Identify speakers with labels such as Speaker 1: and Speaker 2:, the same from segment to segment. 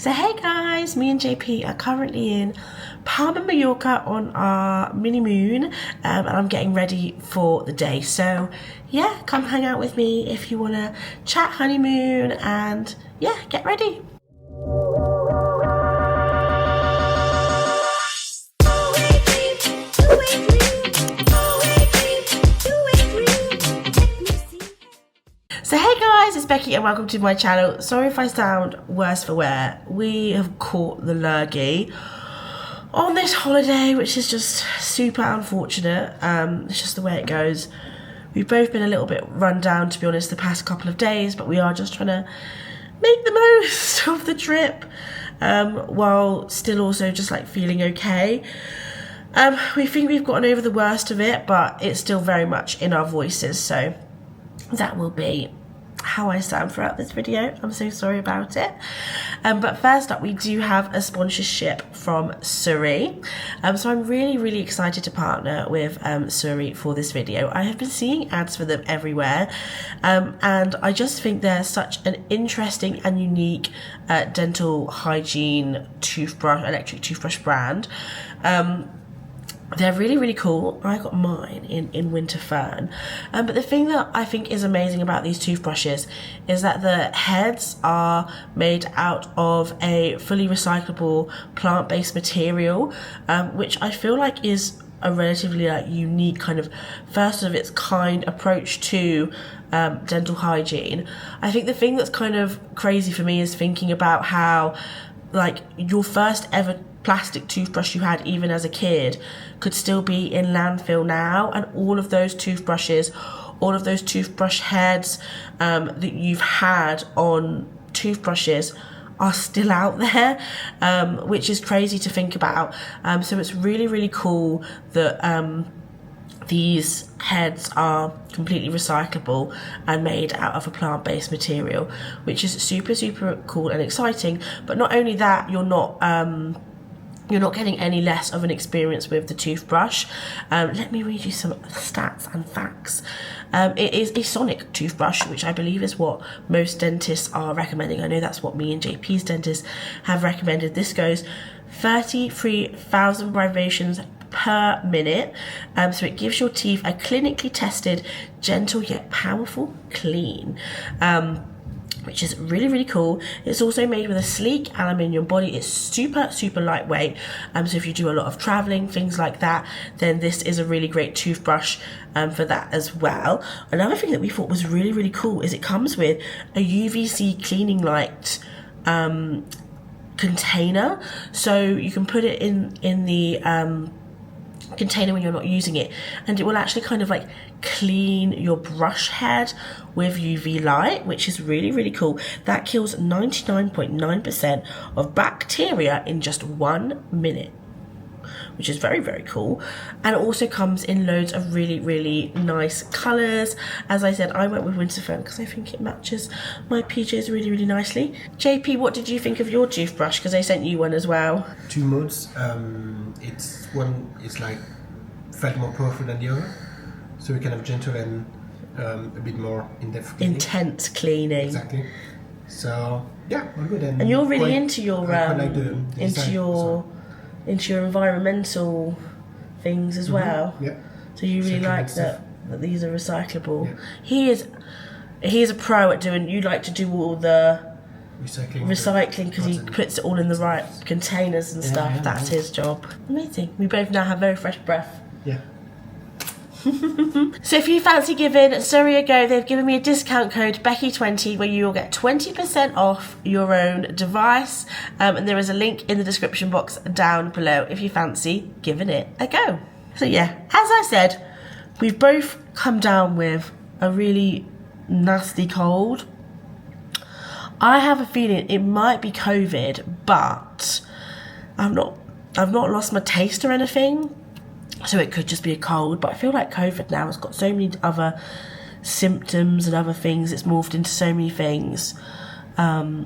Speaker 1: So hey guys, me and JP are currently in Palma, Mallorca on our Minimoon, and I'm getting ready for the day. So yeah, come hang out with me if you want to chat honeymoon and yeah, get ready. So hey guys, it's Becky and welcome to my channel. Sorry if I sound worse for wear. We have caught the lurgy on this holiday, which is just super unfortunate. It's just the way it goes. We've both been a little bit run down, to be honest, the past couple of days, but we are just trying to make the most of the trip while still also just like feeling okay. We think we've gotten over the worst of it, but it's still very much in our voices, so that will be how I sound throughout this video. I'm so sorry about it. But first up, we do have a sponsorship from Suri. So I'm really excited to partner with Suri for this video. I have been seeing ads for them everywhere, and I just think they're such an interesting and unique dental hygiene toothbrush, electric toothbrush brand. They're really cool. I got mine in Winter Fern. But the thing that I think is amazing about these toothbrushes is that the heads are made out of a fully recyclable plant-based material, which I feel like is a relatively unique kind of first of its kind approach to dental hygiene. I think the thing that's kind of crazy for me is thinking about how your first ever plastic toothbrush you had even as a kid could still be in landfill now, and all of those toothbrushes, all of those toothbrush heads that you've had on toothbrushes are still out there, which is crazy to think about. So it's really cool that these heads are completely recyclable and made out of a plant-based material, which is super cool and exciting. But not only that, you're not getting any less of an experience with the toothbrush. Let me read you some stats and facts. It is a sonic toothbrush, which I believe is what most dentists are recommending. I know that's what me and JP's dentists have recommended. This goes 33,000 vibrations per minute, so it gives your teeth a clinically tested, gentle yet powerful clean, which is really cool. It's also made with a sleek aluminium body. It's super lightweight, so if you do a lot of traveling, things like that, then this is a really great toothbrush for that as well. Another thing that we thought was really cool is it comes with a UVC cleaning light container, so you can put it in the container when you're not using it, and it will actually kind of clean your brush head with UV light, which is really cool. That kills 99.9% of bacteria in just 1 minute, which is very cool. And it also comes in loads of really nice colours. As I said, I went with Winter Fern because I think it matches my PJs really nicely. JP, what did you think of your toothbrush? Because I sent you one as well.
Speaker 2: Two modes. It's one is felt more powerful than the other, so we can have gentle and a bit more in-depth cleaning.
Speaker 1: Intense cleaning.
Speaker 2: Exactly. So yeah, all good. And
Speaker 1: you're really into your into your environmental things as well.
Speaker 2: Yeah.
Speaker 1: So you really like that these are recyclable. Yeah. He is a pro at doing. You like to do all the recycling because he puts it all in the right containers and stuff. Yeah, that's his job. Amazing. We both now have very fresh breath.
Speaker 2: Yeah.
Speaker 1: So if you fancy giving Suri a go, they've given me a discount code Becky20 where you will get 20% off your own device, and there is a link in the description box down below if you fancy giving it a go. So yeah, as I said, we've both come down with a really nasty cold. I have a feeling it might be COVID, but I've not lost my taste or anything, so it could just be a cold. But I feel like COVID now has got so many other symptoms and other things. It's morphed into so many things. I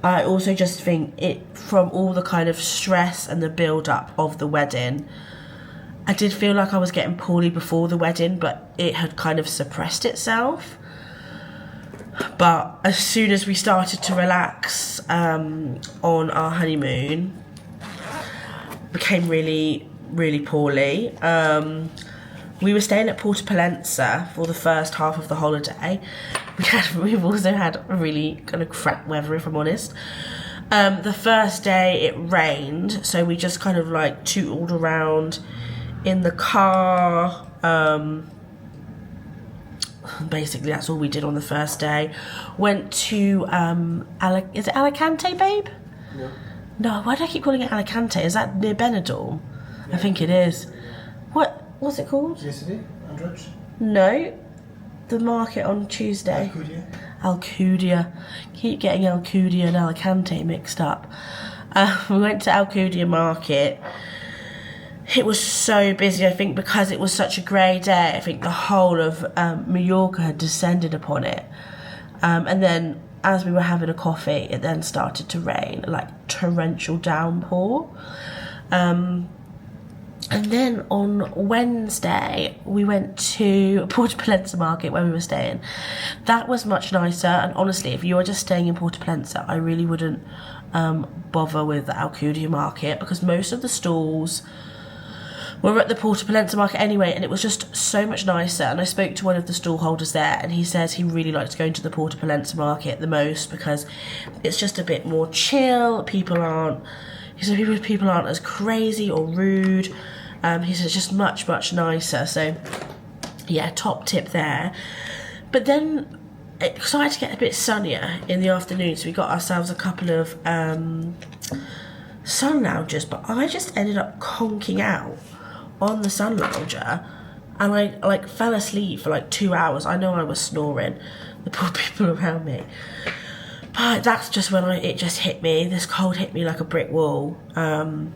Speaker 1: also just think it, from all the kind of stress and the build-up of the wedding, I did feel like I was getting poorly before the wedding, but it had kind of suppressed itself. But as soon as we started to relax on our honeymoon, became really, really poorly. We were staying at Porta Pollenza for the first half of the holiday. We've also had really kind of crap weather, if I'm honest. The first day it rained, so we just kind of like tootled around in the car. Basically that's all we did on the first day. Went to is it Alicante, babe?
Speaker 2: No.
Speaker 1: No, why do I keep calling it Alicante? Is that near Benidorm? Yeah. I think it is. What's it called?
Speaker 2: Yesterday, Android?
Speaker 1: No, the market on Tuesday. Alcudia. Keep getting Alcudia and Alicante mixed up. We went to Alcudia market. It was so busy, I think, because it was such a grey day. I think the whole of Mallorca had descended upon it. And then as we were having a coffee, it then started to rain, like torrential downpour. And then on Wednesday, we went to Porta Pollenza market where we were staying. That was much nicer. And honestly, if you are just staying in Porta Pollenza, I really wouldn't bother with the Alcudia market, because most of the stalls were at the Porta Pollenza market anyway, and it was just so much nicer. And I spoke to one of the stall holders there, and he says he really likes going to the Porta Pollenza market the most because it's just a bit more chill. People aren't as crazy or rude. He says it's just much, much nicer. So yeah, top tip there. But then it started to get a bit sunnier in the afternoon, so we got ourselves a couple of sun loungers, but I just ended up conking out on the sun lounger, and I like fell asleep for like 2 hours. I know I was snoring, the poor people around me. But that's just when it just hit me. This cold hit me like a brick wall. And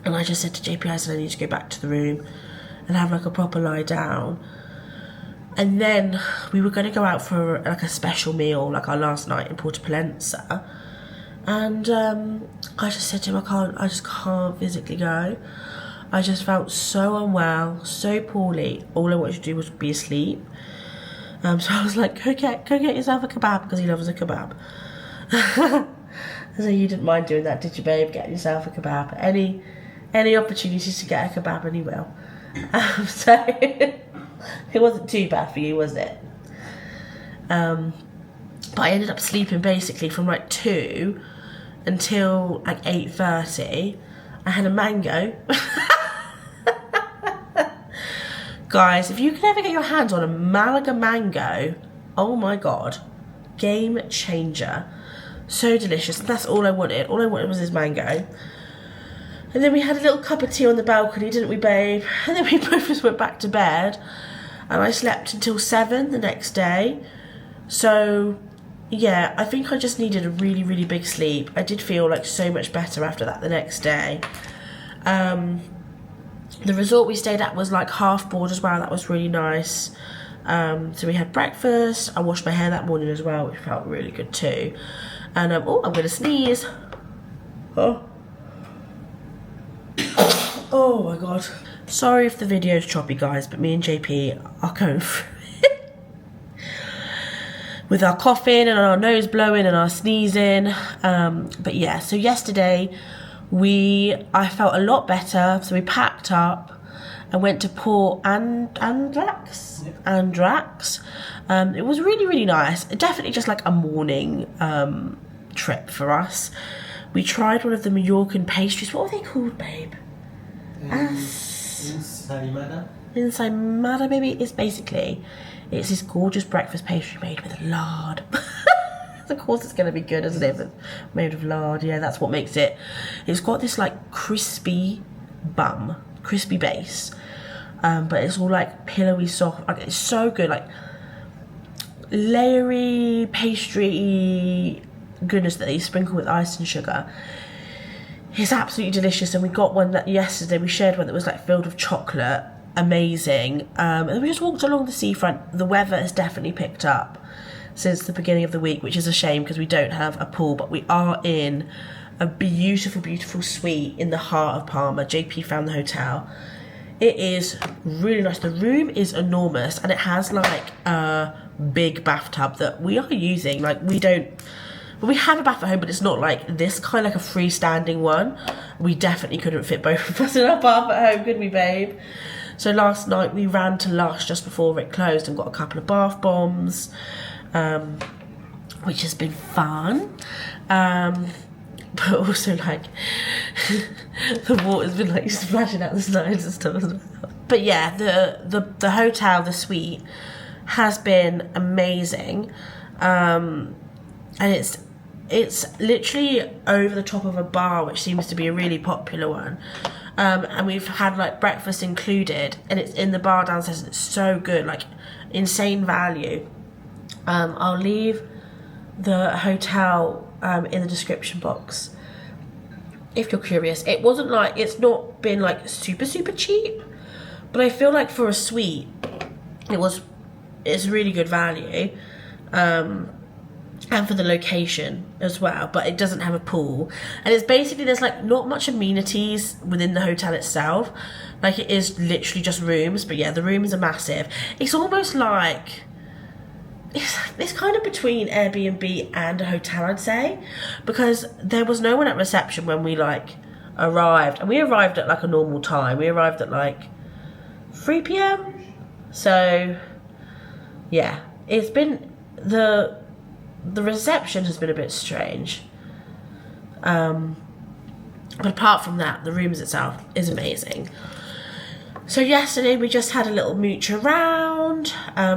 Speaker 1: I just said to JP, I said, I need to go back to the room and have like a proper lie down. And then we were going to go out for like a special meal, like our last night in Porta Pollenza. And I just said to him, I just can't physically go. I just felt so unwell, so poorly. All I wanted to do was be asleep. So I was like, go get yourself a kebab, because he loves a kebab. So you didn't mind doing that, did you, babe? Getting yourself a kebab. Any opportunities to get a kebab, and he will. So it wasn't too bad for you, was it? But I ended up sleeping basically from like 2 until like 8:30. I had a mango. Guys, if you can ever get your hands on a Malaga mango, oh my god, game changer. So delicious. And that's all I wanted. All I wanted was this mango. And then we had a little cup of tea on the balcony, didn't we, babe? And then we both just went back to bed. And I slept until 7 the next day. So yeah, I think I just needed a really, really big sleep. I did feel like so much better after that the next day. The resort we stayed at was like half board as well. That was really nice. So we had breakfast. I washed my hair that morning as well, which felt really good too. And oh, I'm gonna sneeze. Oh my god. Sorry if the video's choppy, guys, but me and JP are going through it. With our coughing and our nose blowing and our sneezing. But yeah, so yesterday I felt a lot better, so we packed up and went to Port Andrax. Yep. Andrax. It was really, really nice. Definitely just like a morning trip for us. We tried one of the Mallorcan pastries. What were they called, babe? Ensaimada, maybe. It's this gorgeous breakfast pastry made with lard. Of course it's going to be good, isn't it? Made of lard, yeah, that's what makes it. It's got this like crispy base, but it's all like pillowy soft. Like, it's so good, like layery pastry goodness that they sprinkle with ice and sugar. It's absolutely delicious. And we got one that yesterday, we shared one that was like filled with chocolate. Amazing. And we just walked along the seafront. The weather has definitely picked up since the beginning of the week, which is a shame because we don't have a pool, but we are in a beautiful, beautiful suite in the heart of Palma. JP found the hotel. It is really nice. The room is enormous, and it has like a big bathtub that we are using. Like we have a bath at home, but it's not like this kind, like a freestanding one. We definitely couldn't fit both of us in our bath at home, could we, babe? So last night we ran to Lush just before it closed and got a couple of bath bombs, which has been fun. But also, like, the water's been like splashing out the sides and stuff as well. But yeah, the hotel, the suite, has been amazing, and it's literally over the top of a bar, which seems to be a really popular one. And we've had like breakfast included, and it's in the bar downstairs. It's so good, like insane value. I'll leave the hotel in the description box if you're curious. It wasn't like, it's not been like super cheap, but I feel like for a suite it's really good value, and for the location as well. But it doesn't have a pool, and it's basically, there's like not much amenities within the hotel itself. Like it is literally just rooms, but yeah, the rooms are massive. It's almost like it's kind of between Airbnb and a hotel, I'd say, because there was no one at reception when we like arrived, and we arrived at like a normal time. We arrived at like 3 p.m. So yeah, it's been the reception has been a bit strange, but apart from that, the rooms itself is amazing. So yesterday we just had a little mooch around.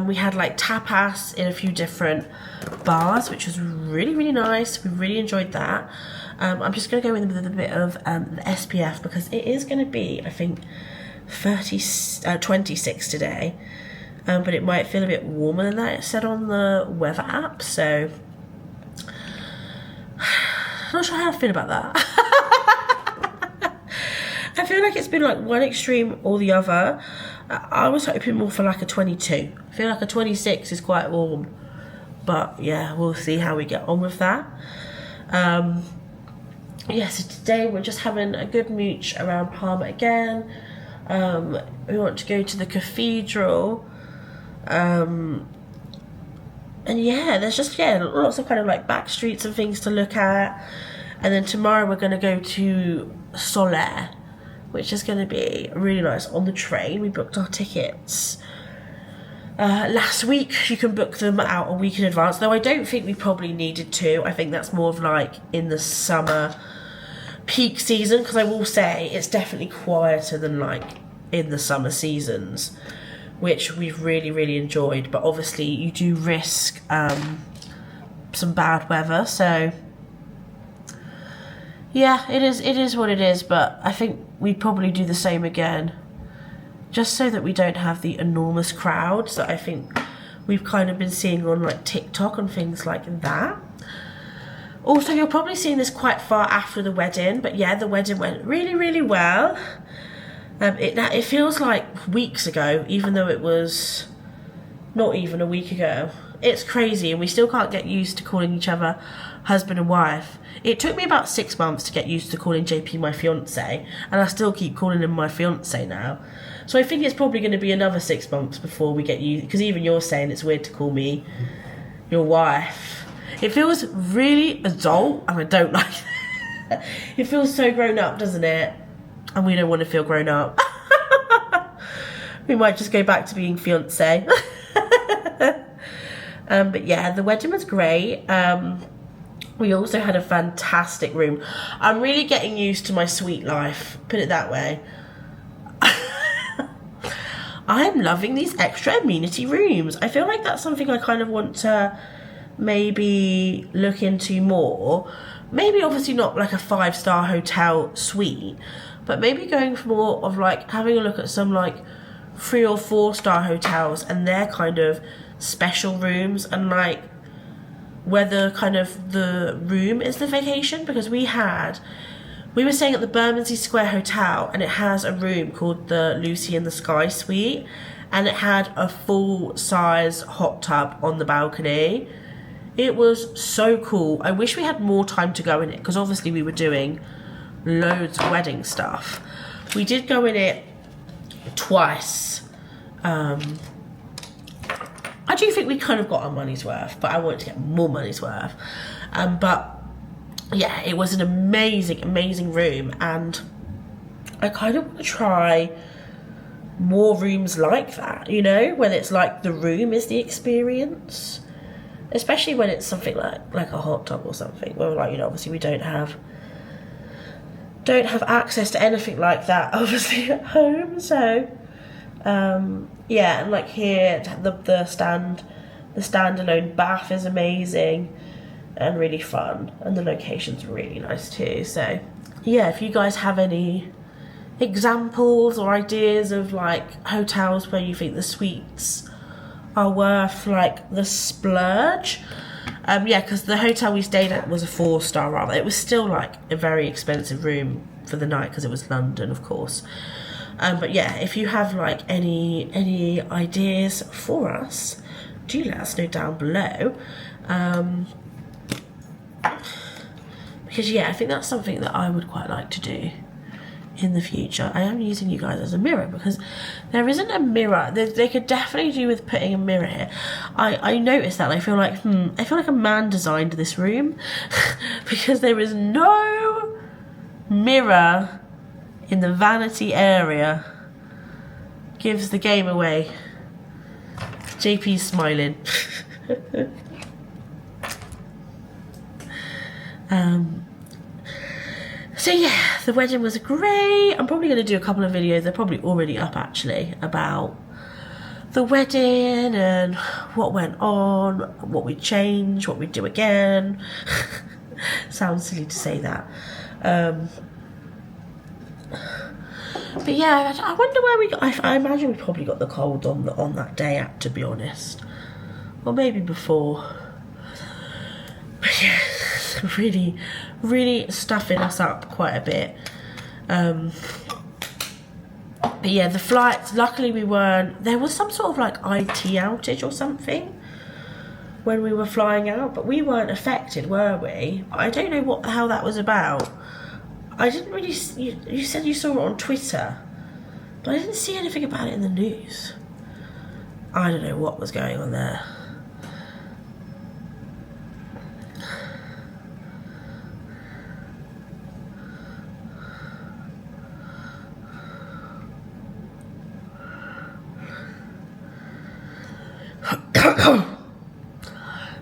Speaker 1: We had like tapas in a few different bars, which was really nice. We really enjoyed that. I'm just going to go in with a bit of the SPF because it is going to be, I think, 26 today. But it might feel a bit warmer than that, it said on the weather app. So I'm not sure how I feel about that. I feel like it's been like one extreme or the other. I was hoping more for like a 22. I feel like a 26 is quite warm. But yeah, we'll see how we get on with that. Yeah, so today we're just having a good mooch around Palma again. We want to go to the cathedral. And yeah, there's just lots of kind of like back streets and things to look at. And then tomorrow we're going to go to Soler, which is going to be really nice on the train. We booked our tickets last week. You can book them out a week in advance, though I don't think we probably needed to. I think that's more of like in the summer peak season, because I will say it's definitely quieter than like in the summer seasons, which we've really enjoyed. But obviously you do risk some bad weather, so yeah, it is what it is. But I think we'd probably do the same again, just so that we don't have the enormous crowds that I think we've kind of been seeing on like TikTok and things like that. Also, you're probably seeing this quite far after the wedding, but yeah, the wedding went really well. It feels like weeks ago, even though it was not even a week ago. It's crazy, and we still can't get used to calling each other husband and wife. It took me about 6 months to get used to calling JP my fiance, and I still keep calling him my fiance now. So I think it's probably going to be another 6 months before we get used, because even you're saying it's weird to call me your wife. It feels really adult, and I don't like it. It feels so grown up, doesn't it? And we don't want to feel grown up. We might just go back to being fiance. But yeah, the wedding was great. We also had a fantastic room. I'm really getting used to my suite life, put it that way. I'm loving these extra amenity rooms. I feel like that's something I kind of want to maybe look into more. Maybe obviously not like a 5-star hotel suite, but maybe going for more of like having a look at some like 3 or 4-star hotels and their kind of special rooms, and like whether kind of the room is the vacation, because we were staying at the Bermondsey Square Hotel, and it has a room called the Lucy in the Sky Suite, and it had a full-size hot tub on the balcony. It was so cool. I wish we had more time to go in it, because obviously we were doing loads of wedding stuff. We did go in it twice. I do think we kind of got our money's worth, but I wanted to get more money's worth. But yeah, it was an amazing room, and I kind of want to try more rooms like that, you know, when it's like the room is the experience, especially when it's something like a hot tub or something, where like, you know, obviously we don't have access to anything like that obviously at home. So yeah, and like here the standalone bath is amazing and really fun, and the location's really nice too. So yeah, if you guys have any examples or ideas of like hotels where you think the suites are worth like the splurge, yeah, because the hotel we stayed at was a 4-star rather. It was still like a very expensive room for the night because it was London, of course. But yeah, if you have like any ideas for us, do let us know down below. Because yeah, I think that's something that I would quite like to do in the future. I am using you guys as a mirror because there isn't a mirror. They could definitely do with putting a mirror here. I noticed that, and I feel like a man designed this room because there is no mirror in the vanity area. Gives the game away. JP's smiling. So yeah, the wedding was great. I'm probably going to do a couple of videos, they're probably already up actually, about the wedding and what went on, what we changed, what we do again. Sounds silly to say that. But yeah, I wonder where we got, I imagine we probably got the cold on that day, to be honest. Or maybe before. But yeah, really stuffing us up quite a bit. But yeah, the flights, luckily there was some sort of like IT outage or something when we were flying out, but we weren't affected, were we? I don't know how that was about. I didn't really, you said you saw it on Twitter, but I didn't see anything about it in the news. I don't know what was going on there.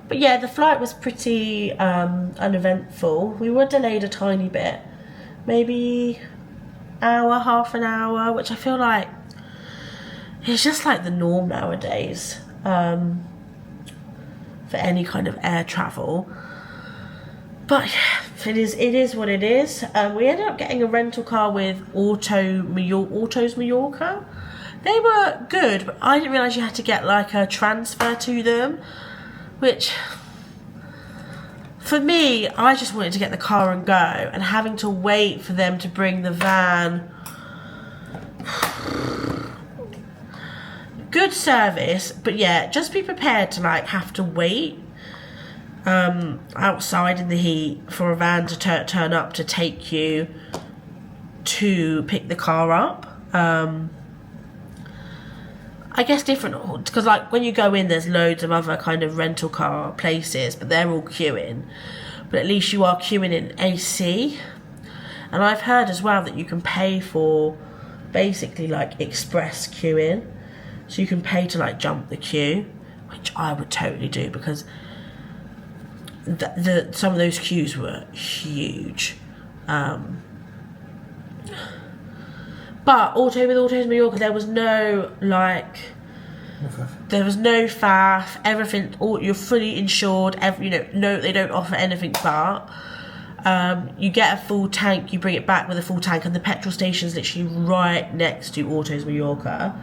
Speaker 1: But yeah, the flight was pretty uneventful. We were delayed a tiny bit, maybe hour, half an hour, which I feel like is just like the norm nowadays for any kind of air travel. But yeah, it is what it is. We ended up getting a rental car with Autos Mallorca. They were good, but I didn't realise you had to get like a transfer to them, which for me, I just wanted to get the car and go, and having to wait for them to bring the van. Good service, but yeah, just be prepared to like have to wait outside in the heat for a van to turn up to take you to pick the car up. I guess different, because like when you go in, there's loads of other kind of rental car places, but they're all queuing. But at least you are queuing in AC. And I've heard as well that you can pay for basically like express queuing. So you can pay to like jump the queue, which I would totally do, because some of those queues were huge. But with Autos Mallorca, there was no like, there was no faff. Everything, you're fully insured. No, they don't offer anything but. You get a full tank. You bring it back with a full tank, and the petrol station's literally right next to Autos Mallorca.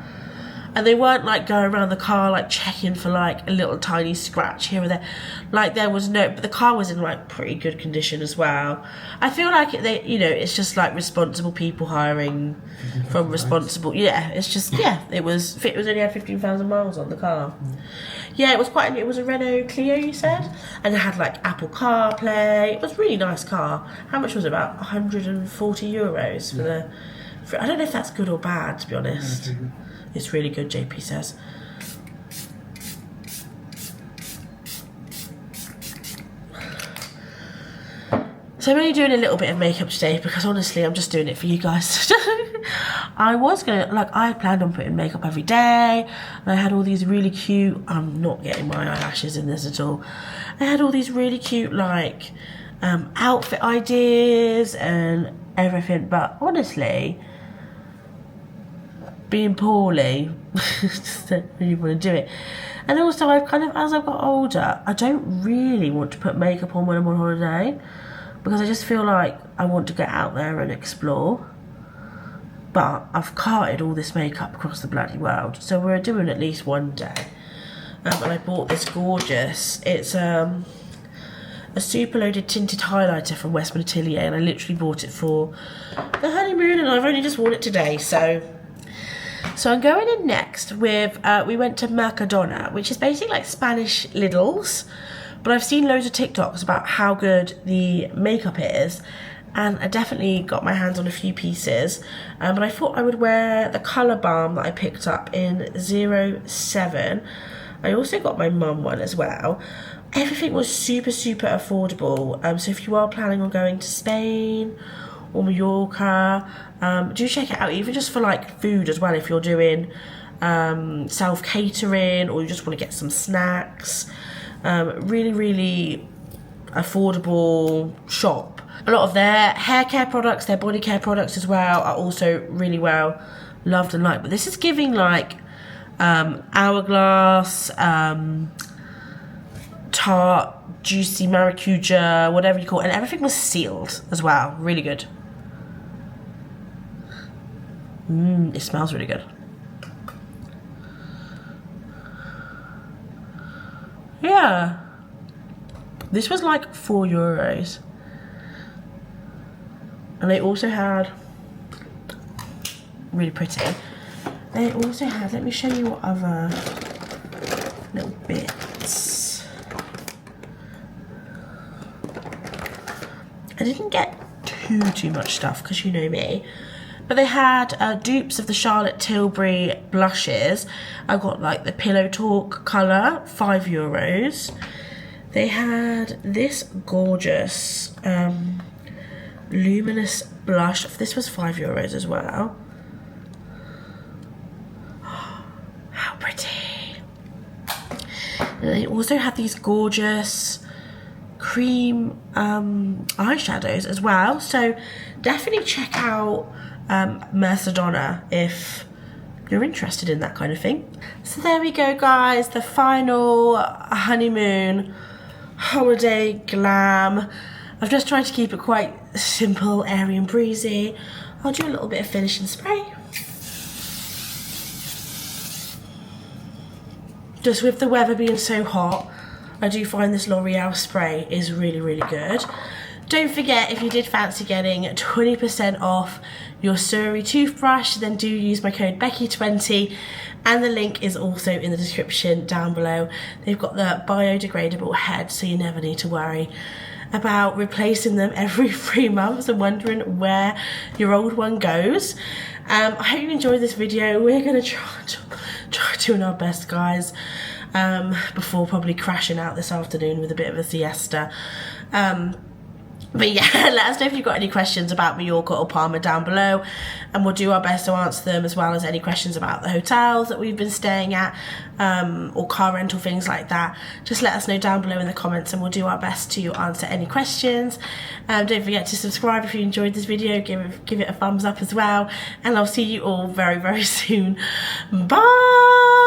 Speaker 1: And they weren't like going around the car like checking for like a little tiny scratch here or there. Like there was no, but the car was in like pretty good condition as well. I feel like it's just like responsible people hiring from responsible. Yeah, it's just it was only had 15,000 miles on the car. Yeah, it was it was a Renault Clio, you said, and it had like Apple CarPlay. It was a really nice car. How much was it? About 140 euros I don't know if that's good or bad, to be honest. It's really good, JP says. So I'm only doing a little bit of makeup today because honestly I'm just doing it for you guys. I was gonna, like, I had planned on putting makeup every day, and I had all these really cute, I'm not getting my eyelashes in this at all. I had all these really cute, like, outfit ideas and everything, but honestly, being poorly, just don't really want to do it. And also I've kind of, as I've got older, I don't really want to put makeup on when I'm on holiday, because I just feel like I want to get out there and explore. But I've carted all this makeup across the bloody world, so we're doing at least one day. And I bought this gorgeous, it's a super loaded tinted highlighter from Westman Atelier, and I literally bought it for the honeymoon, and I've only just worn it today. So I'm going in next with, we went to Mercadona, which is basically like Spanish Lidl's. But I've seen loads of TikToks about how good the makeup is, and I definitely got my hands on a few pieces. But I thought I would wear the colour balm that I picked up in 07. I also got my mum one as well. Everything was super, super affordable. So if you are planning on going to Spain or Mallorca, do check it out, even just for like food as well, if you're doing self-catering or you just want to get some snacks. Really, really affordable shop. A lot of their hair care products, their body care products as well, are also really well loved and liked. But this is giving like hourglass, tart, juicy maracuja, whatever you call it, and everything was sealed as well. Really good. It smells really good. Yeah, this was like €4, and they also had, really pretty, they also had, let me show you what other little bits. I didn't get too much stuff because you know me. But they had dupes of the Charlotte Tilbury blushes. I got like the Pillow Talk colour, €5. They had this gorgeous luminous blush. This was €5 as well. How pretty. And they also had these gorgeous cream eyeshadows as well. So definitely check out Mercadona if you're interested in that kind of thing. So there we go, guys, the final honeymoon holiday glam. I've just tried to keep it quite simple, airy and breezy. I'll do a little bit of finishing spray. Just with the weather being so hot, I do find this L'Oreal spray is really, really good. Don't forget, if you did fancy getting 20% off your Suri toothbrush, then do use my code Becky20, and the link is also in the description down below. They've got the biodegradable head, so you never need to worry about replacing them every 3 months and wondering where your old one goes. I hope you enjoyed this video. We're going to try doing our best, guys, before probably crashing out this afternoon with a bit of a siesta. But yeah, let us know if you've got any questions about Mallorca or Palma down below, and we'll do our best to answer them, as well as any questions about the hotels that we've been staying at, or car rental, things like that. Just let us know down below in the comments and we'll do our best to answer any questions. Don't forget to subscribe if you enjoyed this video, give it a thumbs up as well, and I'll see you all very, very soon. Bye!